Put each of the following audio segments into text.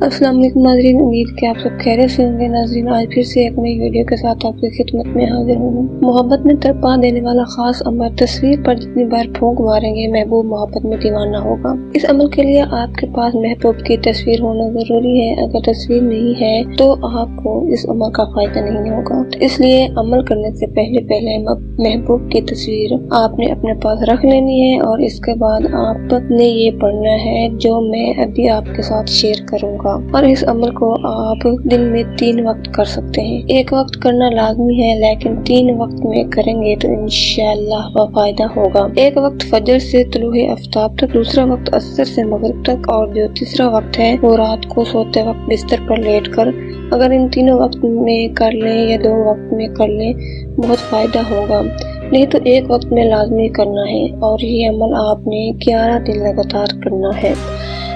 अस्सलाम वालेकुम नाज़रीन, उम्मीद कि आप सब खैरियत से होंगे। नाज़रीन, आज फिर से एक नई वीडियो के साथ आपकी खिदमत में हाजिर हूँ। मोहब्बत में तड़पा देने वाला खास अमल, तस्वीर पर जितनी बार फूंक मारेंगे महबूब मोहब्बत में दीवाना होगा। इस अमल के लिए आपके पास महबूब की तस्वीर होना जरूरी है। अगर तस्वीर नहीं है तो आपको इस अमल का फायदा नहीं होगा। तो इसलिए अमल करने से पहले महबूब की तस्वीर आपने अपने पास रख लेनी है और इसके बाद आपने ये पढ़ना है जो मैं अभी आपके साथ शेयर करूंगा। और इस अमल को आप दिन में 3 वक्त कर सकते हैं। एक वक्त करना लाजमी है, लेकिन 3 वक्त में करेंगे तो इंशाअल्लाह फायदा होगा। एक वक्त फजर से तुलूए आफ्ताब तक, दूसरा वक्त असर से मगरिब तक, और जो तीसरा वक्त है वो रात को सोते वक्त बिस्तर पर लेटकर। अगर इन तीनों वक्त में कर लें या 2 वक्त में कर लें, बहुत फायदा होगा। नहीं तो एक वक्त में लाजमी करना है और ये अमल आपने 11 दिन लगातार करना है।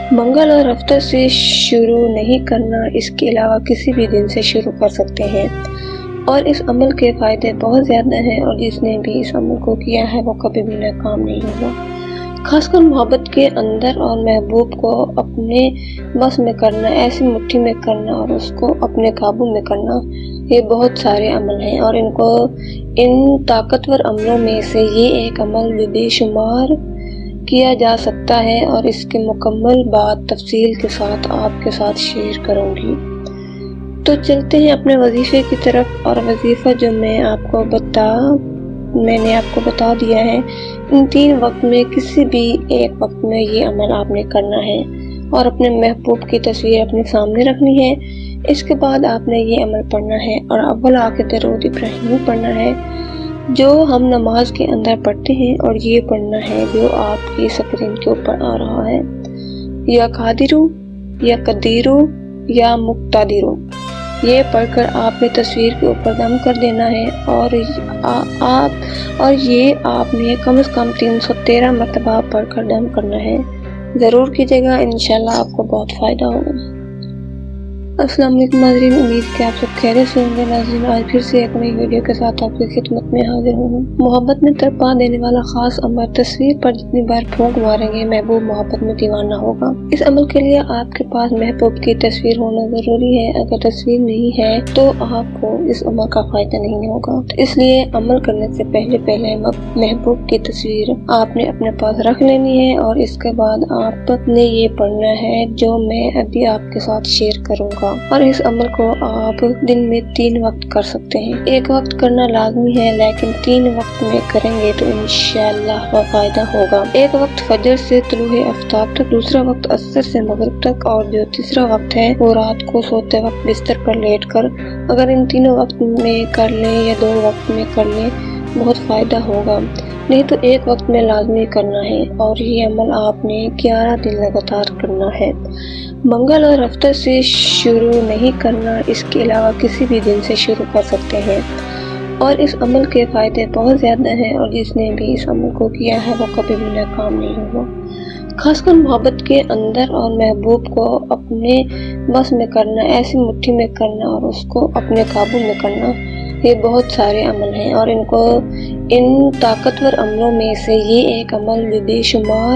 मंगल और हफ्ते से शुरू नहीं करना, इसके अलावा किसी भी दिन से शुरू कर सकते हैं। और इस अमल के फायदे बहुत ज़्यादा हैं और जिसने भी इस अमल को किया है वो कभी भी नाकाम नहीं होगा। खासकर मोहब्बत के अंदर और महबूब को अपने बस में करना, ऐसी मुट्ठी में करना और उसको अपने काबू में करना, ये बहुत सारे अमल हैं और इन ताकतवर अमलों में से ये एक अमल बेशुमार किया जा सकता है और इसके मुकम्मल बात तफसील के साथ आपके साथ शेयर करूंगी। तो चलते हैं अपने वजीफे की तरफ। और वजीफा जो मैंने आपको बता दिया है, इन 3 वक्त में किसी भी एक वक्त में ये अमल आपने करना है और अपने महबूब की तस्वीर अपने सामने रखनी है। इसके बाद आपने ये अमल पढ़ना है और अव्वल आखिर दरूद इब्राहिमी पढ़ना है जो हम नमाज के अंदर पढ़ते हैं, और ये पढ़ना है जो आपकी स्क्रीन के ऊपर आ रहा है, या कादिरू या कदीरू या मुक्तादिरू। ये पढ़कर आपने तस्वीर के ऊपर दम कर देना है और ये आपने कम से कम 313 मरतबा पढ़कर दम करना है। ज़रूर कीजिएगा, इंशाल्लाह आपको बहुत फ़ायदा होगा। अस्सलाम वालेकुम नाज़रीन, उम्मीद कि आप सब खैरियत से होंगे। नाज़रीन, आज फिर से एक नई वीडियो के साथ आपकी खिदमत में हाजिर हूँ। मोहब्बत में तड़पा देने वाला खास अमल, तस्वीर पर जितनी बार फूंक मारेंगे महबूब मोहब्बत में दीवाना होगा। इस अमल के लिए आपके पास महबूब की तस्वीर होना जरूरी है। अगर तस्वीर नहीं है तो आपको इस अमल का फायदा नहीं होगा। तो इसलिए अमल करने से पहले महबूब की तस्वीर आपने अपने पास रख लेनी है और इसके बाद आपने ये पढ़ना है जो मैं अभी आपके साथ शेयर करूंगा। और इस अमल को आप दिन में 3 वक्त कर सकते हैं। एक वक्त करना लाजमी है, लेकिन 3 वक्त में करेंगे तो इंशाअल्लाह फायदा होगा। एक वक्त फजर से तुलूए आफ्ताब तक, दूसरा वक्त असर से मगरिब तक, और जो तीसरा वक्त है वो रात को सोते वक्त बिस्तर पर लेटकर। अगर इन तीनों वक्त में कर लें या 2 वक्त में कर लें, बहुत फायदा होगा। नहीं तो एक वक्त में लाजमी करना है और ये अमल आपने 11 दिन लगातार करना है। मंगल और हफ्ते से शुरू नहीं करना, इसके अलावा किसी भी दिन से शुरू कर सकते हैं। और इस अमल के फायदे बहुत ज़्यादा हैं और जिसने भी इस अमल को किया है वो कभी भी नाकाम नहीं होगा। खासकर मोहब्बत के अंदर और महबूब को अपने बस में करना, ऐसी मुट्ठी में करना और उसको अपने काबू में करना, ये बहुत सारे अमल हैं और इन ताकतवर अमलों में से ये एक अमल बेशुमार